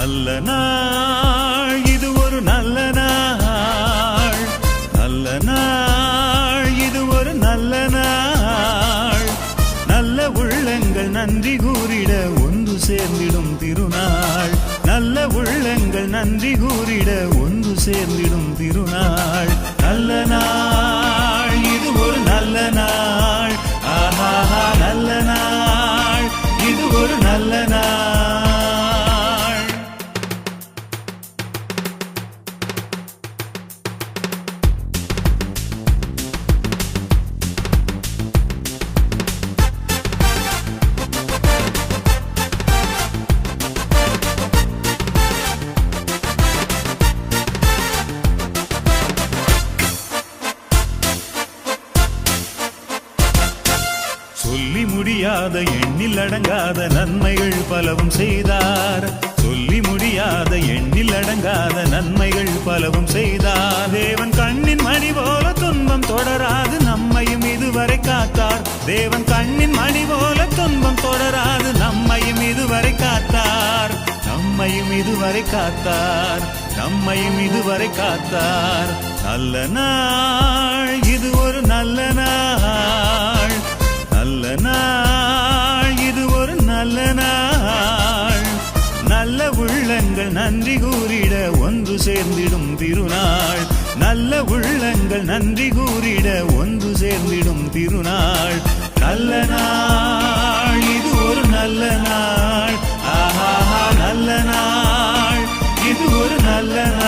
நல்ல நாள் இது ஒரு நல்ல நாள், நல்ல நாள் இது ஒரு நல்ல நாள். நல்ல உள்ளங்கள் நன்றி கூறிட ஒன்று சேர்ந்திடும் திருநாள். நல்ல உள்ளங்கள் நன்றி கூறிட ஒன்று சேர்ந்திடும் திருநாள். நல்ல நாள் இது ஒரு நல்ல நாள், ஆஹா நல்ல நாள் இது ஒரு நல்ல நாள். சொல்லி முடியாத எண்ணில் அடங்காத நன்மைகள் பலவும் செய்தார். சொல்லி முடியாத எண்ணில் அடங்காத நன்மைகள் பலவும் செய்தார். தேவன் கண்ணின் மணி போல துன்பம் தொடராது நம்மையும் இதுவரை காத்தார். தேவன் கண்ணின் மணி போல துன்பம் தொடராது நம்மையும் இதுவரை காத்தார். நம்மையும் இதுவரை காத்தார். நம்மையும் இதுவரை காத்தார். நல்ல நாள் இது ஒரு நல்ல நாள், நல்ல நாள் இது ஒரு நல்ல நாள். நல்ல உள்ளங்கள் நன்றி கூறிட ஒன்று சேர்ந்திடும் திருநாள். நல்ல உள்ளங்கள் நன்றி கூறிட ஒன்று சேர்ந்திடும் திருநாள். நல்ல நாள் இது ஒரு நல்ல நாள், ஆஹா நல்ல நாள் இது ஒரு நல்ல நாள்.